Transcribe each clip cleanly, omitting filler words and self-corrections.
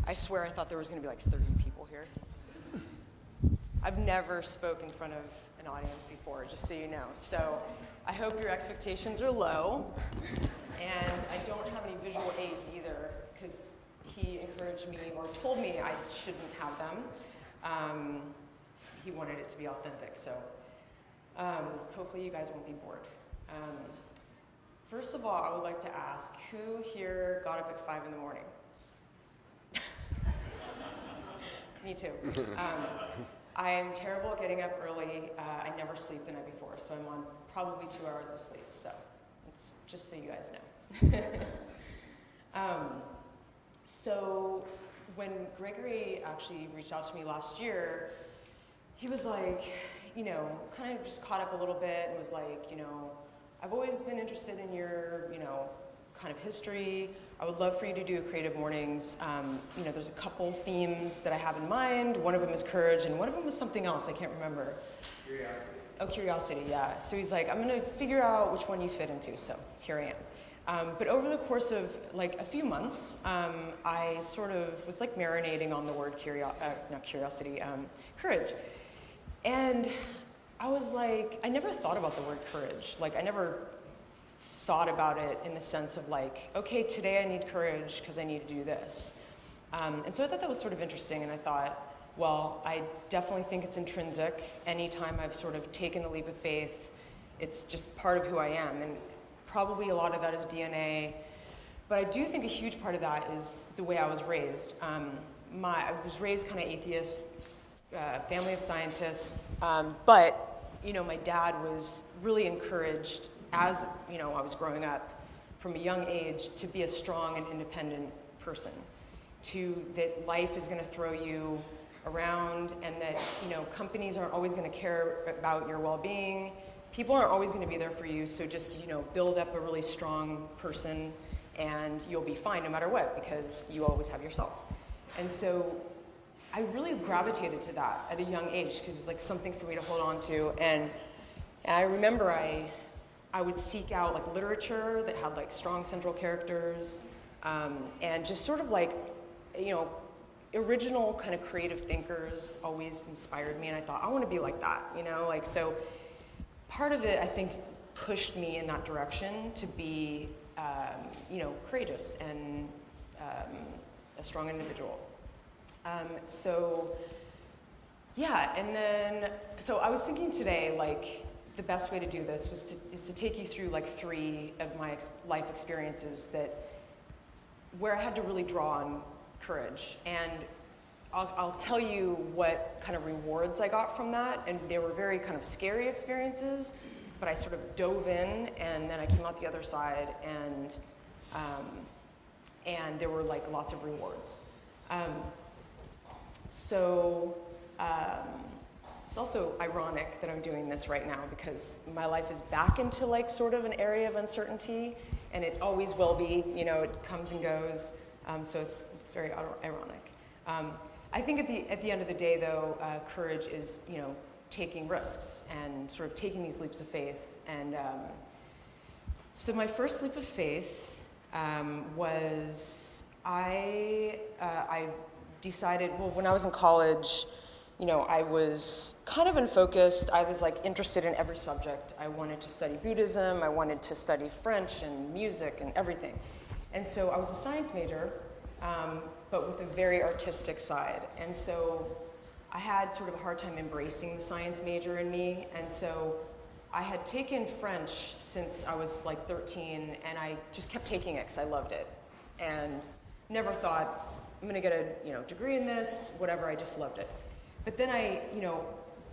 I swear I thought there was going to be like 30 people here. I've never spoken in front of an audience before, just so you know. So I hope your expectations are low. And I don't have any visual aids either, because he encouraged me or told me I shouldn't have them. He wanted it to be authentic, so hopefully you guys won't be bored. First of all, I would like to ask, who here got up at 5 in the morning? Me too. I am terrible at getting up early. I never sleep the night before, so I'm on probably 2 hours of sleep, so it's just so you guys know. So when Gregory actually reached out to me last year, he was like, you know, kind of just caught up a little bit and was like, you know, I've always been interested in your, you know, kind of history. I would love for you to do a Creative Mornings. You know, there's a couple themes that I have in mind. One of them is courage, and one of them was something else. I can't remember. Curiosity. Oh, curiosity, yeah. So he's like, I'm gonna figure out which one you fit into, so here I am. But over the course of like a few months, I sort of was like marinating on the word courage. And I was like, I never thought about the word courage. Like, I never thought about it in the sense of like, okay, today I need courage because I need to do this. And so I thought that was sort of interesting, and I thought, well, I definitely think it's intrinsic. Anytime I've sort of taken the leap of faith, it's just part of who I am, and probably a lot of that is DNA, but I do think a huge part of that is the way I was raised. I was raised kind of atheist, family of scientists, but you know, my dad was really encouraged as, you know, I was growing up from a young age to be a strong and independent person, that life is going to throw you around, and that, you know, companies aren't always going to care about your well-being. People aren't always going to be there for you, so just, you know, build up a really strong person and you'll be fine no matter what, because you always have yourself. And so I really gravitated to that at a young age, because it was like something for me to hold on to. And I remember I would seek out like literature that had like strong central characters, and just sort of like, you know, original kind of creative thinkers always inspired me, and I thought, I want to be like that, you know, like, so part of it, I think, pushed me in that direction to be, you know, courageous and a strong individual. So, yeah, and then, so I was thinking today, like, the best way to do this is to take you through like 3 of my life experiences where I had to really draw on courage. And I'll tell you what kind of rewards I got from that, and they were very kind of scary experiences, but I sort of dove in, and then I came out the other side, and there were like lots of rewards. It's also ironic that I'm doing this right now, because my life is back into like sort of an area of uncertainty, and it always will be, you know, it comes and goes, so it's very ironic. I think at the end of the day, though, courage is, you know, taking risks and sort of taking these leaps of faith. And so my first leap of faith was I decided, well, when I was in college, you know, I was kind of unfocused. I was like interested in every subject. I wanted to study Buddhism, I wanted to study French and music and everything. And so I was a science major, but with a very artistic side. And so I had sort of a hard time embracing the science major in me. And so I had taken French since I was like 13, and I just kept taking it because I loved it. And never thought, I'm gonna get a, you know, degree in this, whatever, I just loved it. But then you know,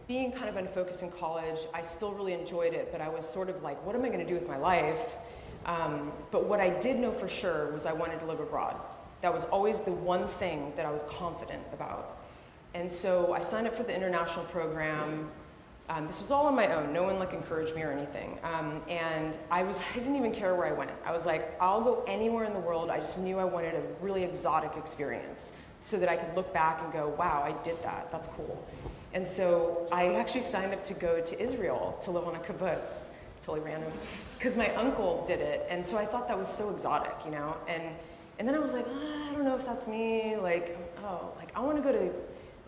being kind of unfocused in college, I still really enjoyed it, but I was sort of like, what am I gonna do with my life? But what I did know for sure was I wanted to live abroad. That was always the one thing that I was confident about. And so I signed up for the international program. This was all on my own. No one like encouraged me or anything. And I didn't even care where I went. I was like, I'll go anywhere in the world. I just knew I wanted a really exotic experience so that I could look back and go, wow, I did that. That's cool. And so I actually signed up to go to Israel to live on a kibbutz. Totally random. Because my uncle did it. And so I thought that was so exotic, you know? And then I was like, I don't know if that's me. Like, oh, like I want to go to,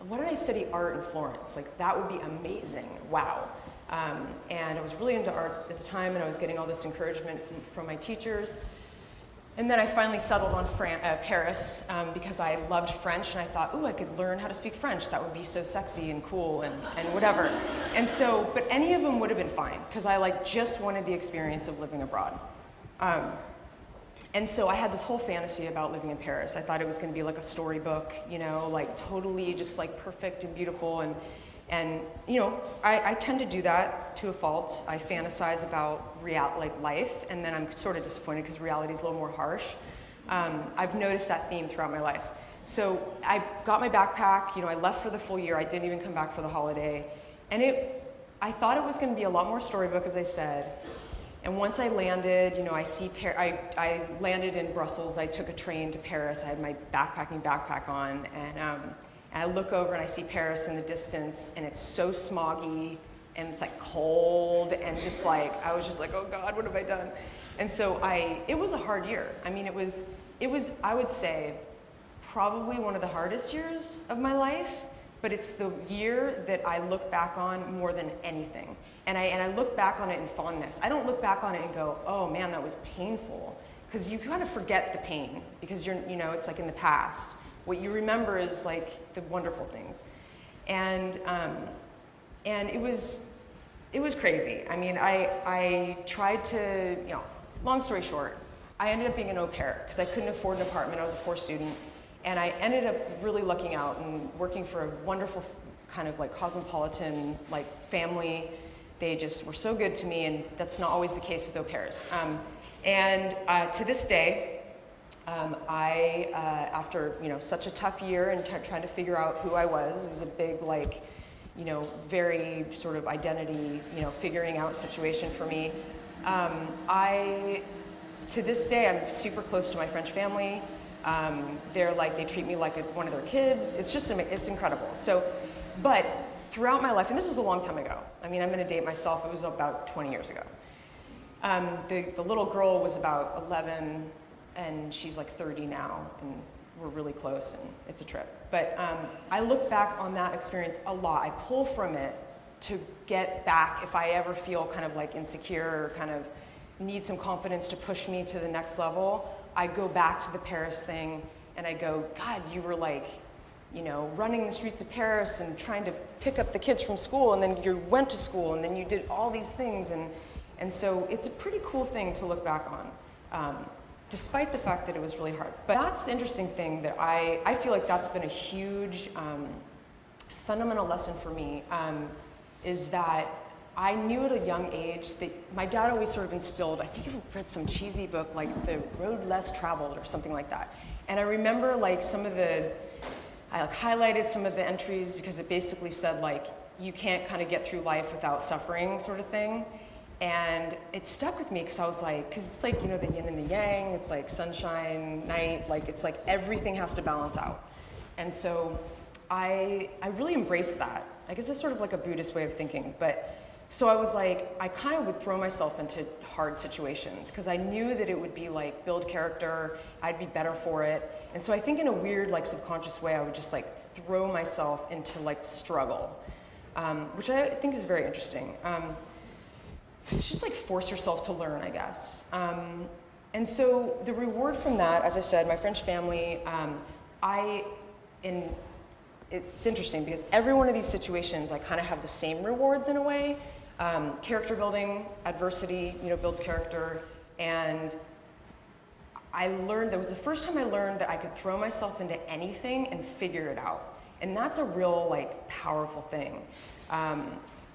why don't I study art in Florence? Like that would be amazing. Wow. And I was really into art at the time, and I was getting all this encouragement from my teachers. And then I finally settled on Paris because I loved French, and I thought, ooh, I could learn how to speak French. That would be so sexy and cool and whatever. And so, but any of them would have been fine because I like just wanted the experience of living abroad. And so I had this whole fantasy about living in Paris. I thought it was going to be like a storybook, you know, like totally just like perfect and beautiful. And you know, I tend to do that to a fault. I fantasize about life, and then I'm sort of disappointed because reality is a little more harsh. I've noticed that theme throughout my life. So I got my backpack, you know, I left for the full year. I didn't even come back for the holiday. And I thought it was going to be a lot more storybook, as I said. And once I landed, you know, I landed in Brussels. I took a train to Paris. I had my backpack on, and I look over and I see Paris in the distance, and it's so smoggy, and it's like cold, and just like, I was just like, oh God, what have I done? And so it was a hard year. I mean, it was, I would say, probably one of the hardest years of my life, but it's the year that I look back on more than anything. And I look back on it in fondness. I don't look back on it and go, oh man, that was painful. Because you kind of forget the pain, because you know, it's like in the past. What you remember is like the wonderful things. And it was crazy. I mean, I tried to, you know, long story short, I ended up being an au pair because I couldn't afford an apartment. I was a poor student. And I ended up really lucking out and working for a wonderful kind of like cosmopolitan like family. They just were so good to me, and that's not always the case with au pairs. To this day, after you know such a tough year and trying to figure out who I was, it was a big like, you know, very sort of identity, you know, figuring out situation for me. To this day, I'm super close to my French family. They treat me like one of their kids. It's just, it's incredible. So, but throughout my life, and this was a long time ago. I mean, I'm going to date myself. It was about 20 years ago. The little girl was about 11, and she's like 30 now, and we're really close, and it's a trip. But I look back on that experience a lot. I pull from it to get back if I ever feel kind of like insecure or kind of need some confidence to push me to the next level. I go back to the Paris thing, and I go, God, you were like, you know, running the streets of Paris and trying to pick up the kids from school, and then you went to school, and then you did all these things, and so it's a pretty cool thing to look back on, despite the fact that it was really hard. But that's the interesting thing that I feel like that's been a huge fundamental lesson for me, is that I knew at a young age that my dad always sort of instilled, I think I read some cheesy book like The Road Less Traveled or something like that. And I remember like I like highlighted some of the entries because it basically said like, you can't kind of get through life without suffering sort of thing. And it stuck with me because I was like, because it's like, you know, the yin and the yang, it's like sunshine, night, like it's like everything has to balance out. And so I really embraced that. I guess it's sort of like a Buddhist way of thinking, but so I was like, I kind of would throw myself into hard situations because I knew that it would be like build character, I'd be better for it. And so I think in a weird like subconscious way, I would just like throw myself into like struggle, which I think is very interesting. It's just like force yourself to learn, I guess. And so the reward from that, as I said, my French family, it's interesting because every one of these situations, I kind of have the same rewards in a way. Character building, adversity, you know, builds character. And I learned, that was the first time I learned that I could throw myself into anything and figure it out. And that's a real, like, powerful thing.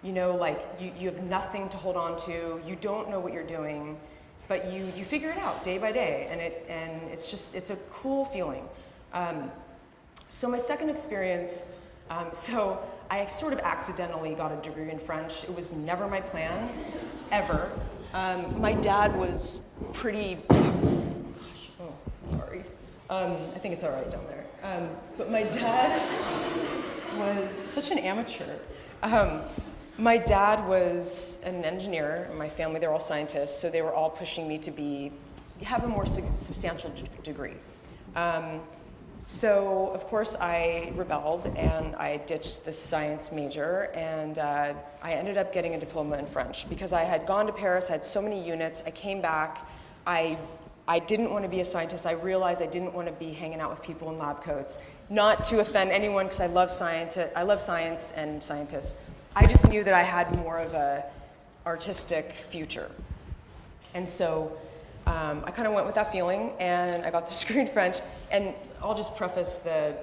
You know, like, you have nothing to hold on to, you don't know what you're doing, but you figure it out day by day, and it's a cool feeling. So my second experience, so I sort of accidentally got a degree in French. It was never my plan, ever. My dad was pretty, oh, sorry. I think it's all right down there. But my dad was such an amateur. My dad was an engineer. My family, they're all scientists, so they were all pushing me to have a more substantial degree. So, of course, I rebelled and I ditched the science major, and I ended up getting a diploma in French because I had gone to Paris, I had so many units, I came back, I didn't want to be a scientist. I realized I didn't want to be hanging out with people in lab coats. Not to offend anyone, because I love science and scientists. I just knew that I had more of a artistic future. And so I kind of went with that feeling, and I got this degree in French. And I'll just preface the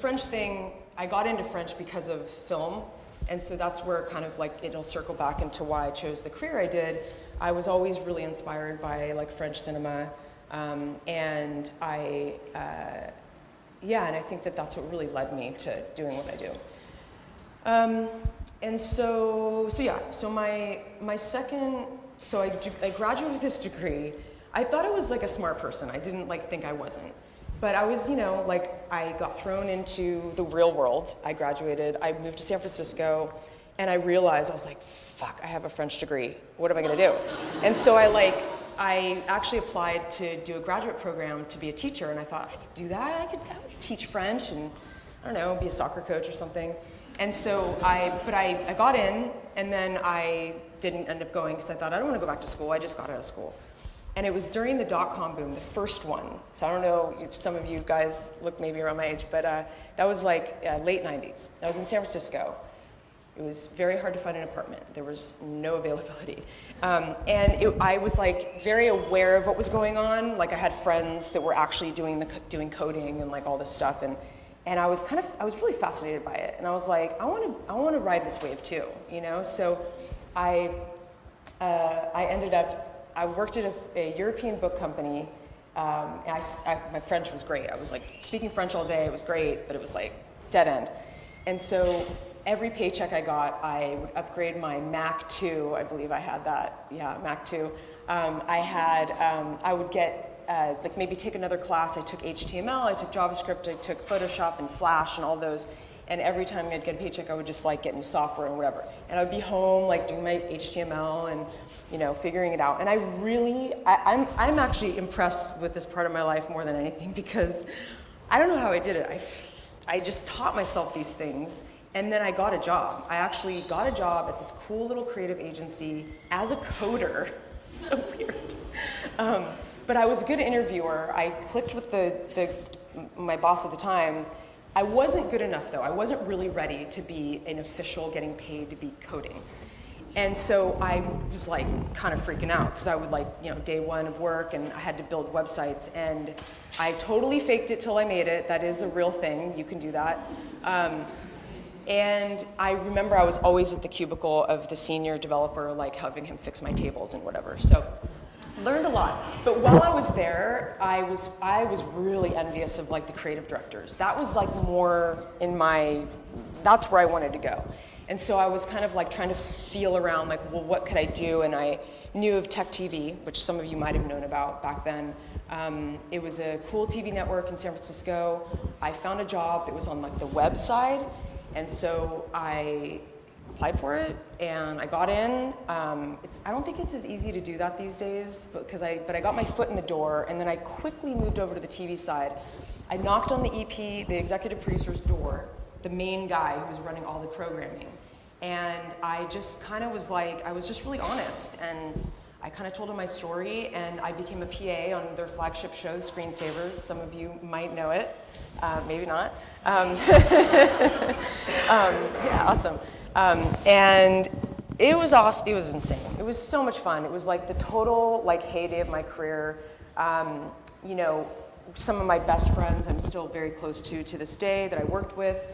French thing, I got into French because of film, and so that's where kind of like it'll circle back into why I chose the career I did. I was always really inspired by like French cinema, and I think that that's what really led me to doing what I do. I graduated with this degree. I thought I was like a smart person. I didn't like think I wasn't. But I was, I got thrown into the real world. I graduated, I moved to San Francisco, and I realized, I was like, fuck, I have a French degree. What am I gonna do? And so I actually applied to do a graduate program to be a teacher, and I thought, I could do that? I would teach French and, I don't know, be a soccer coach or something. And so I got in, and then I didn't end up going because I thought, I don't want to go back to school. I just got out of school. And it was during the dot-com boom, the first one. So I don't know if some of you guys look maybe around my age, but that was like late 90s. I was in San Francisco. It was very hard to find an apartment. There was no availability. I was like very aware of what was going on. Like I had friends that were actually doing coding and like all this stuff. And I was really fascinated by it. And I was like, I want to ride this wave too, So I ended up, I worked at a European book company. My French was great. I was like speaking French all day. It was great, but it was like dead end. And so every paycheck I got, I would upgrade my Mac 2. I believe I had that. Yeah, Mac 2. I would get like maybe take another class. I took HTML, I took JavaScript, I took Photoshop and Flash and all those. And every time I'd get a paycheck, I would just like get new software and whatever. And I'd be home like doing my HTML and figuring it out. And I'm actually impressed with this part of my life more than anything because I don't know how I did it. I just taught myself these things, and then I got a job. I actually got a job at this cool little creative agency as a coder. So weird. But I was a good interviewer. I clicked with my boss at the time. I wasn't good enough though. I wasn't really ready to be an official getting paid to be coding. And so I was like kind of freaking out because I would day one of work and I had to build websites, and I totally faked it till I made it. That is a real thing, you can do that. And I remember I was always at the cubicle of the senior developer, like having him fix my tables and whatever. So learned a lot. But while I was there, I was really envious of like the creative directors. That was like more that's where I wanted to go. And so I was kind of like trying to feel around like, well, what could I do? And I knew of Tech TV, which some of you might have known about back then. It was a cool TV network in San Francisco. I found a job that was on like the web side. And so I applied for it and I got in. I don't think it's as easy to do that these days, but I got my foot in the door, and then I quickly moved over to the TV side. I knocked on the EP, the executive producer's door, the main guy who was running all the programming. And I just kind of was like, I was just really honest, and I kind of told him my story, and I became a PA on their flagship show, Screensavers. Some of you might know it, maybe not. Yeah, awesome. And it was awesome. It was insane. It was so much fun. It was like the total like heyday of my career. Some of my best friends I'm still very close to this day that I worked with.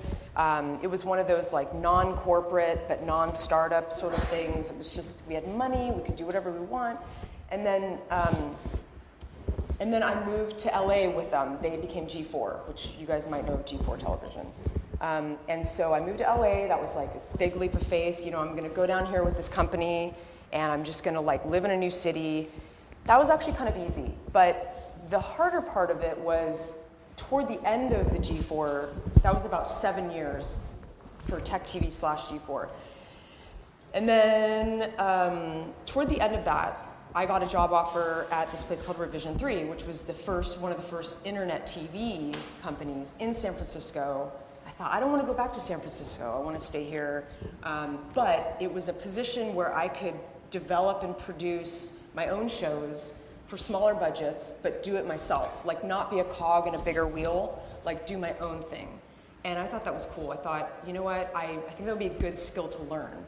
It was one of those like non-corporate but non-startup sort of things. It was just, we had money, we could do whatever we want. And then I moved to LA with them. They became G4, which you guys might know of G4 television. And so I moved to LA. That was like a big leap of faith. I'm gonna go down here with this company and I'm just gonna like live in a new city. That was actually kind of easy, but the harder part of it was toward the end of the G4, that was about 7 years for Tech TV /G4. And then toward the end of that, I got a job offer at this place called Revision 3, which was one of the first internet TV companies in San Francisco. I thought, I don't want to go back to San Francisco, I want to stay here. But it was a position where I could develop and produce my own shows for smaller budgets, but do it myself, like not be a cog in a bigger wheel, like do my own thing. And I thought that was cool. I thought, you know what, I think that would be a good skill to learn.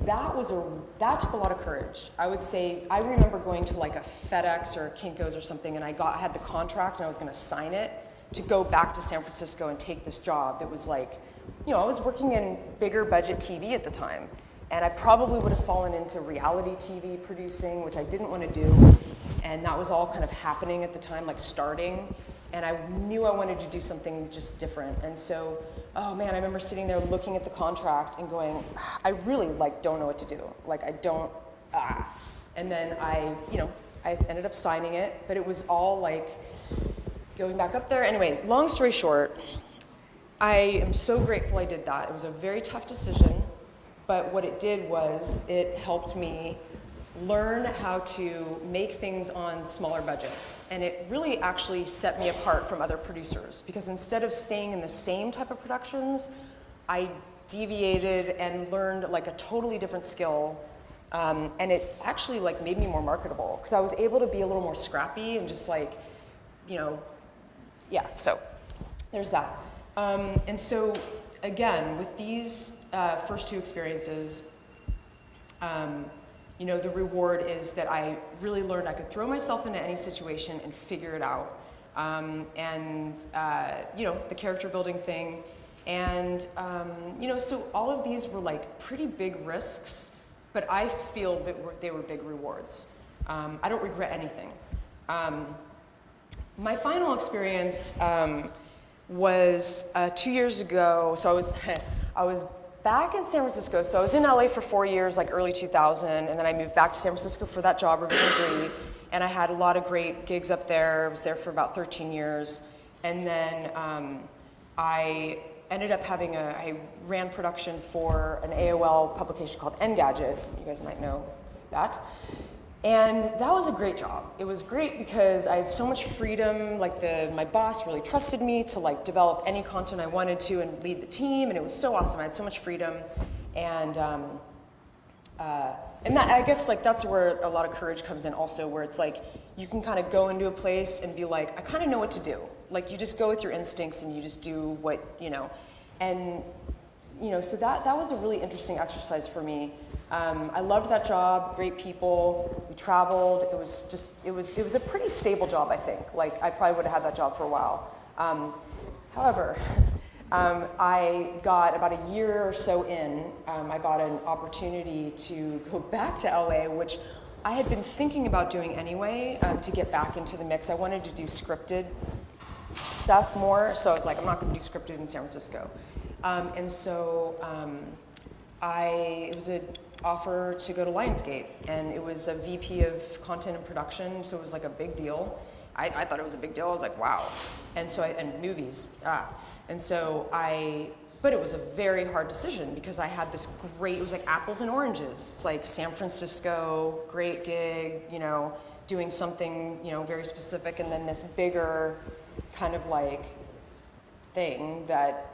That took a lot of courage. I would say, I remember going to like a FedEx or a Kinko's or something, and I had the contract and I was gonna sign it to go back to San Francisco and take this job that was like, I was working in bigger budget TV at the time, and I probably would have fallen into reality TV producing, which I didn't want to do, and that was all kind of happening at the time, like starting, and I knew I wanted to do something just different. And so, oh man, I remember sitting there looking at the contract and going, I really don't know what to do. Like I don't, And then I ended up signing it, but it was all like going back up there. Anyway, long story short, I am so grateful I did that. It was a very tough decision, but what it did was it helped me learn how to make things on smaller budgets. And it really actually set me apart from other producers, because instead of staying in the same type of productions, I deviated and learned like a totally different skill. And it actually made me more marketable, because I was able to be a little more scrappy and just so there's that. And so again, with these first two experiences, the reward is that I really learned I could throw myself into any situation and figure it out. The character building thing. And, so all of these were like pretty big risks, but I feel that they were big rewards. I don't regret anything. My final experience was 2 years ago. So I was back in San Francisco. So I was in LA for 4 years, like early 2000, and then I moved back to San Francisco for that job, Revision 3, and I had a lot of great gigs up there. I was there for about 13 years, and then I ended up I ran production for an AOL publication called Engadget. You guys might know that. And that was a great job. It was great because I had so much freedom. My boss really trusted me to develop any content I wanted to and lead the team, and it was so awesome. I had so much freedom, and that, I guess that's where a lot of courage comes in also, where it's you can kind of go into a place and be like, I kind of know what to do. You just go with your instincts and you just do what and so that was a really interesting exercise for me. I loved that job, great people, we traveled. It was a pretty stable job, I think. I probably would have had that job for a while. However, I got about a year or so in, I got an opportunity to go back to LA, which I had been thinking about doing anyway, to get back into the mix. I wanted to do scripted stuff more, so I was like, I'm not going to do scripted in San Francisco. It was an offer to go to Lionsgate, and it was a VP of content and production, so it was a big deal. I thought it was a big deal. I was like, wow. And movies. But it was a very hard decision, because I had this it was like apples and oranges. It's San Francisco, great gig, doing something, very specific, and then this bigger kind of thing that,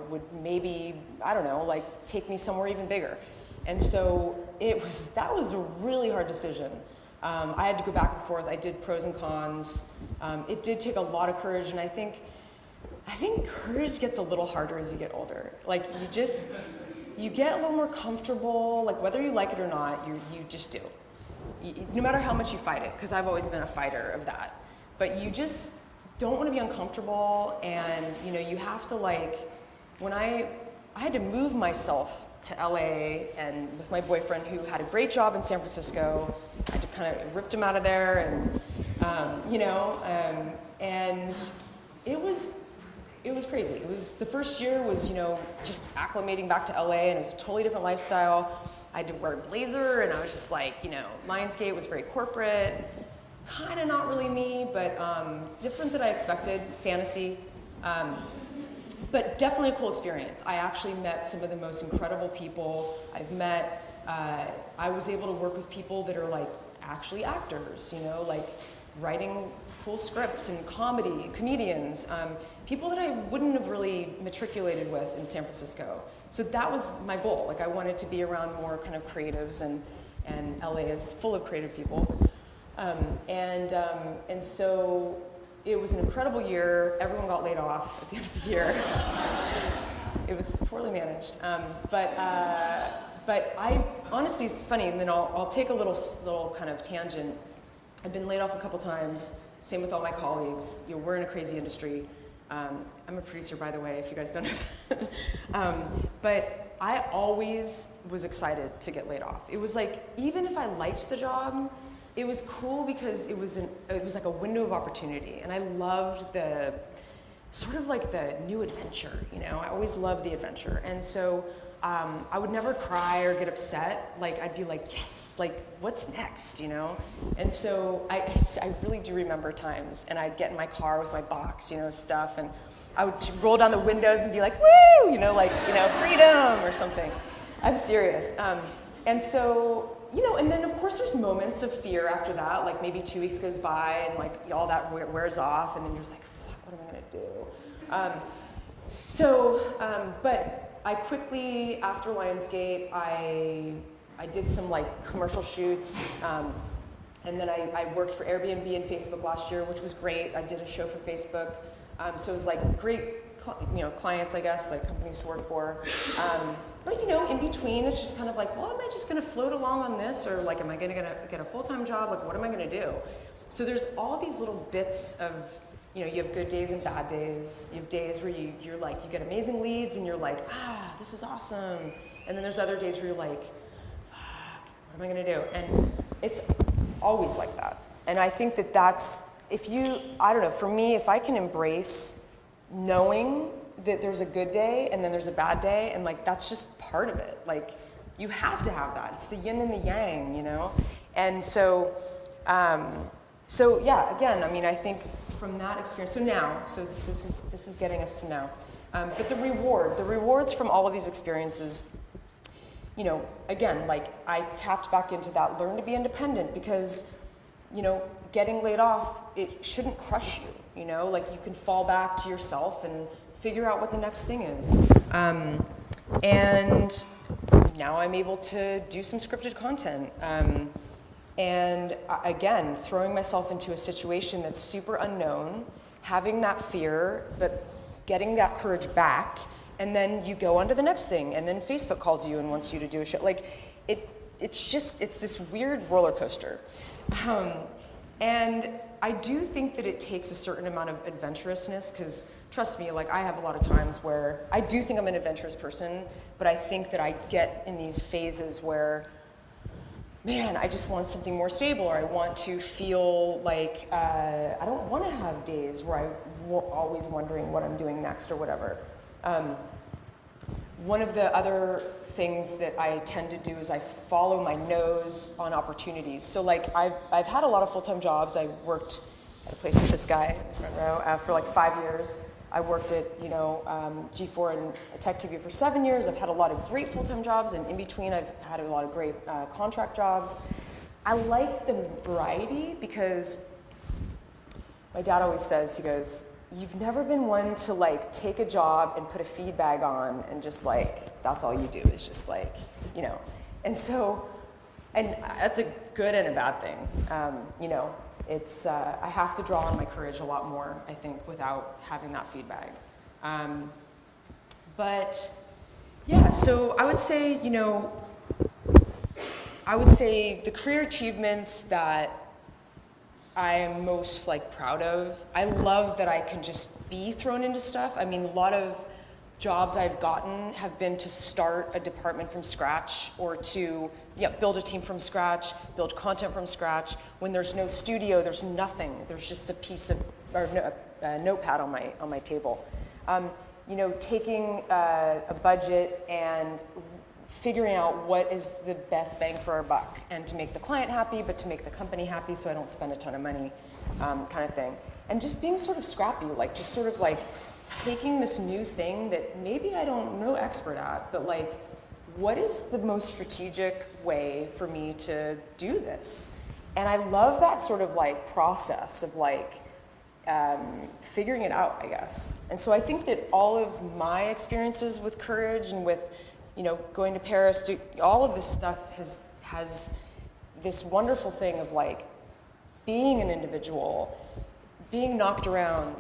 would maybe, I don't know, take me somewhere even bigger. And so that was a really hard decision. I had to go back and forth. I did pros and cons. It did take a lot of courage, and I think courage gets a little harder as you get older. You get a little more comfortable, whether you like it or not, you just do. No matter how much you fight it, because I've always been a fighter of that. But you just don't want to be uncomfortable, and you have to when I had to move myself to LA, and with my boyfriend, who had a great job in San Francisco. I had to kind of ripped him out of there, and and it was crazy. It was, the first year was just acclimating back to LA, and it was a totally different lifestyle. I had to wear a blazer, and I was just Lionsgate was very corporate, kind of not really me, but different than I expected, fantasy. But definitely a cool experience. I actually met some of the most incredible people I've met. I was able to work with people that are like actually actors, you know, like writing cool scripts and comedians, people that I wouldn't have really matriculated with in San Francisco. So that was my goal. Like I wanted to be around more kind of creatives, and LA is full of creative people. And so it was an incredible year. Everyone got laid off at the end of the year. It was poorly managed. But I honestly, it's funny, and then I'll take a little kind of tangent. I've been laid off a couple times, same with all my colleagues. You know, we're in a crazy industry. I'm a producer, by the way, if you guys don't know that. But I always was excited to get laid off. It was like, even if I liked the job, it was cool because it was like a window of opportunity. And I loved the, sort of like the new adventure, you know? I always loved the adventure. And so I would never cry or get upset. Like, I'd be like, yes, like, what's next, you know? And so I really do remember times, and I'd get in my car with my box, you know, stuff, and I would roll down the windows and be like, woo, you know, like, you know, freedom or something. I'm serious. And so, you know, and then of course there's moments of fear after that, like maybe 2 weeks goes by and like all that wears off, and then you're just like, fuck, what am I gonna do? But I quickly, after Lionsgate, I did some like commercial shoots, and then I worked for Airbnb and Facebook last year, which was great. I did a show for Facebook, so it was like great, you know, clients, I guess, like companies to work for. But you know, in between, it's just kind of like, well, am I just gonna float along on this, or like, am I gonna get a full-time job? Like, what am I gonna do? So there's all these little bits of, you know, you have good days and bad days. You have days where you're like, you get amazing leads and you're like, this is awesome. And then there's other days where you're like, fuck, what am I gonna do? And it's always like that. And I think that that's, I don't know, for me, if I can embrace knowing that there's a good day and then there's a bad day, and like, that's just part of it. Like, you have to have that. It's the yin and the yang, you know? And so yeah, again, I mean, I think from that experience, so this is getting us to now. But the rewards from all of these experiences, you know, again, like I tapped back into that, learn to be independent, because, you know, getting laid off, it shouldn't crush you, you know, like you can fall back to yourself and figure out what the next thing is. And now I'm able to do some scripted content. And again, throwing myself into a situation that's super unknown, having that fear, but getting that courage back, and then you go on to the next thing, and then Facebook calls you and wants you to do a show. Like, it's this weird roller coaster. And I do think that it takes a certain amount of adventurousness, because trust me, like I have a lot of times where I do think I'm an adventurous person, but I think that I get in these phases where, man, I just want something more stable, or I want to feel like I don't want to have days where I'm always wondering what I'm doing next or whatever. One of the other things that I tend to do is I follow my nose on opportunities. So like I've had a lot of full-time jobs. I worked at a place with this guy in the front row for like 5 years. I worked at, you know, G4 and Tech TV for 7 years. I've had a lot of great full-time jobs, and in between I've had a lot of great contract jobs. I like the variety because my dad always says, he goes, you've never been one to like take a job and put a feed bag on and just like, that's all you do. It's just like, you know. And so, and that's a good and a bad thing. You know, it's, I have to draw on my courage a lot more, I think, without having that feed bag. But yeah, so I would say, you know, the career achievements that I am most like proud of, I love that I can just be thrown into stuff. I mean, a lot of jobs I've gotten have been to start a department from scratch, or to build a team from scratch, build content from scratch. When there's no studio, there's nothing. There's just a piece of, or a notepad on my table. You know, taking a budget and figuring out what is the best bang for our buck, and to make the client happy, but to make the company happy so I don't spend a ton of money, kind of thing. And just being sort of scrappy, like just sort of like taking this new thing that maybe I don't know expert at, but like what is the most strategic way for me to do this? And I love that sort of like process of like figuring it out, I guess. And so I think that all of my experiences with courage and with, going to Paris, all of this stuff has this wonderful thing of like being an individual, being knocked around,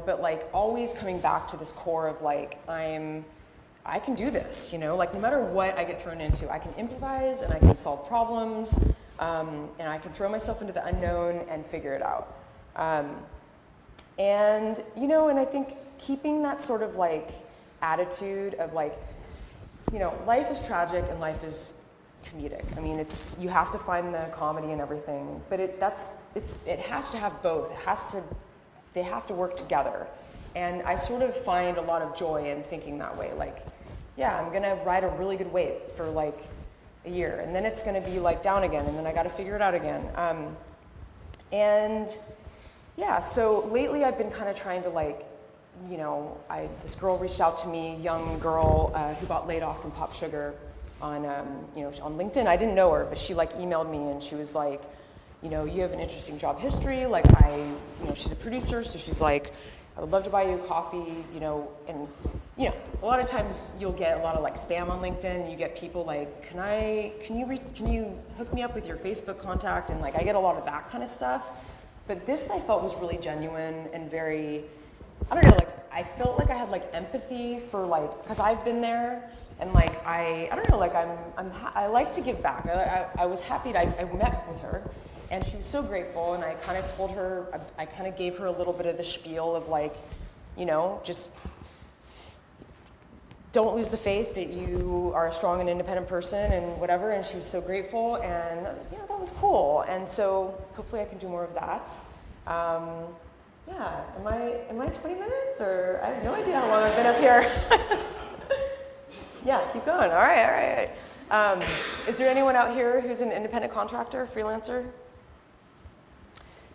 but like always coming back to this core of like, I can do this, like no matter what I get thrown into, I can improvise and I can solve problems, and I can throw myself into the unknown and figure it out. And I think keeping that sort of like attitude of like, life is tragic and life is comedic. I mean, you have to find the comedy and everything, but it has to have both. They have to work together. And I sort of find a lot of joy in thinking that way. Like, yeah, I'm gonna ride a really good wave for like a year, and then it's gonna be like down again, and then I gotta figure it out again. And yeah, so lately I've been kind of trying to like, this girl reached out to me, young girl who got laid off from Pop Sugar on LinkedIn. I didn't know her, but she like emailed me and she was like, you have an interesting job history. Like she's a producer, so she's like, I would love to buy you a coffee, and a lot of times you'll get a lot of like spam on LinkedIn, and you get people like, can you hook me up with your Facebook contact? And like I get a lot of that kind of stuff. But this I felt was really genuine and very, I don't know, like I felt like I had like empathy for like, because I've been there, and like I don't know, like I like to give back. I was happy I met with her, and she was so grateful, and I kind of told her, I kind of gave her a little bit of the spiel of like, just don't lose the faith that you are a strong and independent person and whatever, and she was so grateful, and that was cool. And so hopefully I can do more of that. Yeah, am I 20 minutes, or I have no idea how long I've been up here. Yeah, keep going. All right. Is there anyone out here who's an independent contractor, freelancer?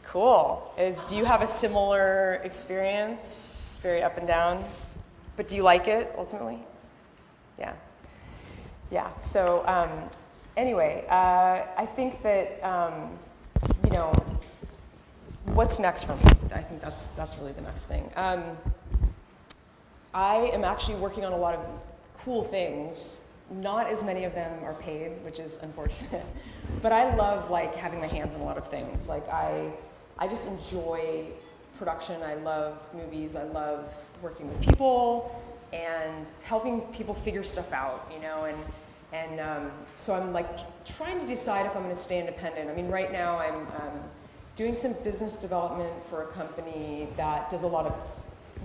Cool. Do you have a similar experience? Very up and down, but do you like it ultimately? Yeah. So anyway, I think that what's next for me? I think that's really the next thing. I am actually working on a lot of cool things. Not as many of them are paid, which is unfortunate. But I love like having my hands on a lot of things. Like I just enjoy production. I love movies. I love working with people and helping people figure stuff out, and so I'm like trying to decide if I'm going to stay independent. I mean, right now I'm doing some business development for a company that does a lot of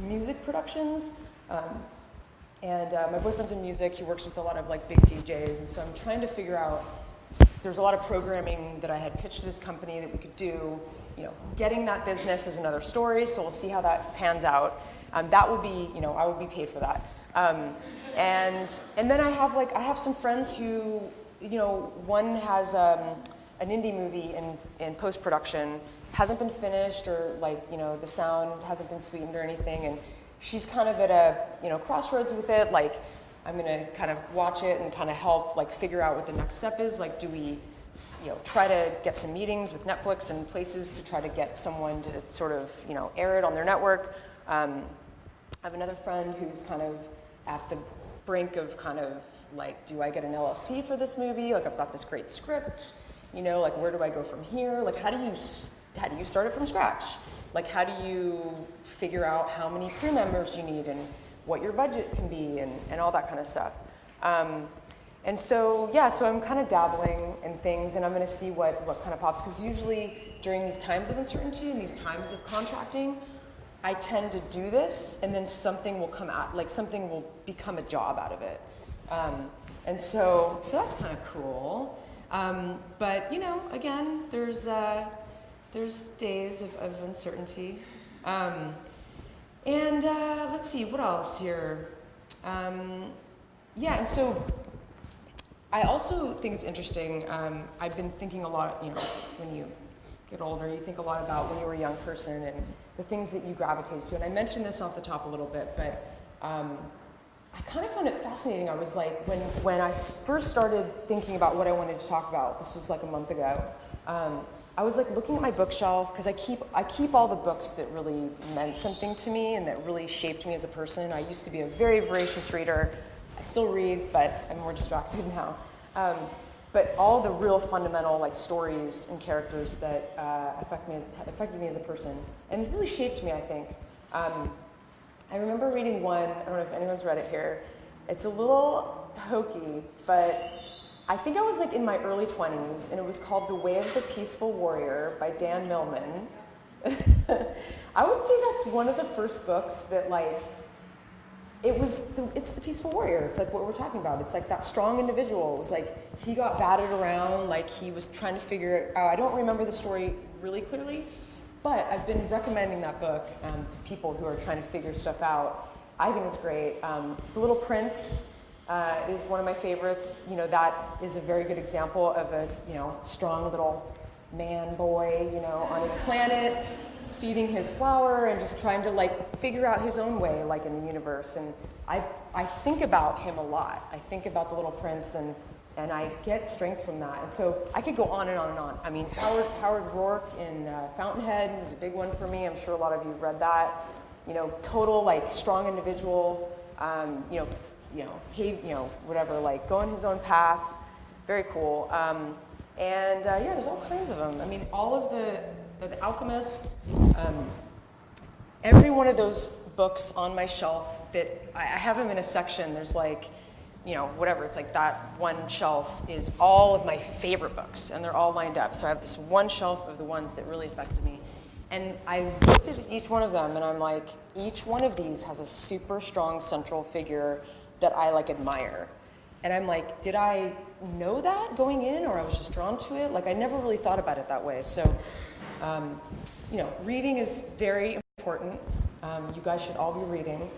music productions. And my boyfriend's in music. He works with a lot of like big DJs, and so I'm trying to figure out. There's a lot of programming that I had pitched to this company that we could do. Getting that business is another story. So we'll see how that pans out. That would be, I would be paid for that. And then I have some friends who, one has an indie movie in post production, hasn't been finished, or like the sound hasn't been sweetened or anything, and she's kind of at a crossroads with it. Like I'm gonna kind of watch it and kind of help like figure out what the next step is. Like, do we try to get some meetings with Netflix and places to try to get someone to sort of air it on their network. I have another friend who's kind of at the brink of kind of like, do I get an LLC for this movie? Like I've got this great script, like where do I go from here? Like how do you start it from scratch? Like how do you figure out how many crew members you need and what your budget can be and all that kind of stuff. And so, so I'm kind of dabbling in things, and I'm going to see what kind of pops, because usually during these times of uncertainty and these times of contracting, I tend to do this, and then something will come out, like something will become a job out of it. And so that's kind of cool. But, again, there's days of uncertainty. And let's see, what else here? And so I also think it's interesting. I've been thinking a lot, when you get older, you think a lot about when you were a young person and the things that you gravitate to. And I mentioned this off the top a little bit, but I kind of found it fascinating. I was like, when I first started thinking about what I wanted to talk about, this was like a month ago, I was like looking at my bookshelf, because I keep all the books that really meant something to me and that really shaped me as a person. I used to be a very voracious reader. I still read, but I'm more distracted now. But all the real fundamental like stories and characters that affected me as a person, and it really shaped me, I think. I remember reading one, I don't know if anyone's read it here. It's a little hokey, but I think I was like in my early 20s, and it was called The Way of the Peaceful Warrior by Dan Millman. I would say that's one of the first books that like, it's the peaceful warrior. It's like what we're talking about. It's like that strong individual. It was like he got battered around, like he was trying to figure it out. I don't remember the story really clearly, but I've been recommending that book to people who are trying to figure stuff out. I think it's great. The Little Prince is one of my favorites. You know, that is a very good example of a strong little man boy, on his planet, feeding his flower and just trying to like figure out his own way, like in the universe. And I think about him a lot. I think about the Little Prince, and I get strength from that. And so I could go on and on and on. I mean, Howard Rourke in Fountainhead is a big one for me. I'm sure a lot of you have read that. Total like strong individual. Whatever, like going his own path. Very cool. Yeah, there's all kinds of them. I mean, all of the Alchemist, every one of those books on my shelf that I have them in a section. There's like, whatever, it's like that one shelf is all of my favorite books, and they're all lined up. So I have this one shelf of the ones that really affected me. And I looked at each one of them, and I'm like, each one of these has a super strong central figure that I like admire. And I'm like, did I know that going in, or I was just drawn to it? Like, I never really thought about it that way. So, reading is very important. You guys should all be reading,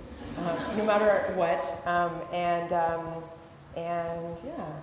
no matter what. And yeah.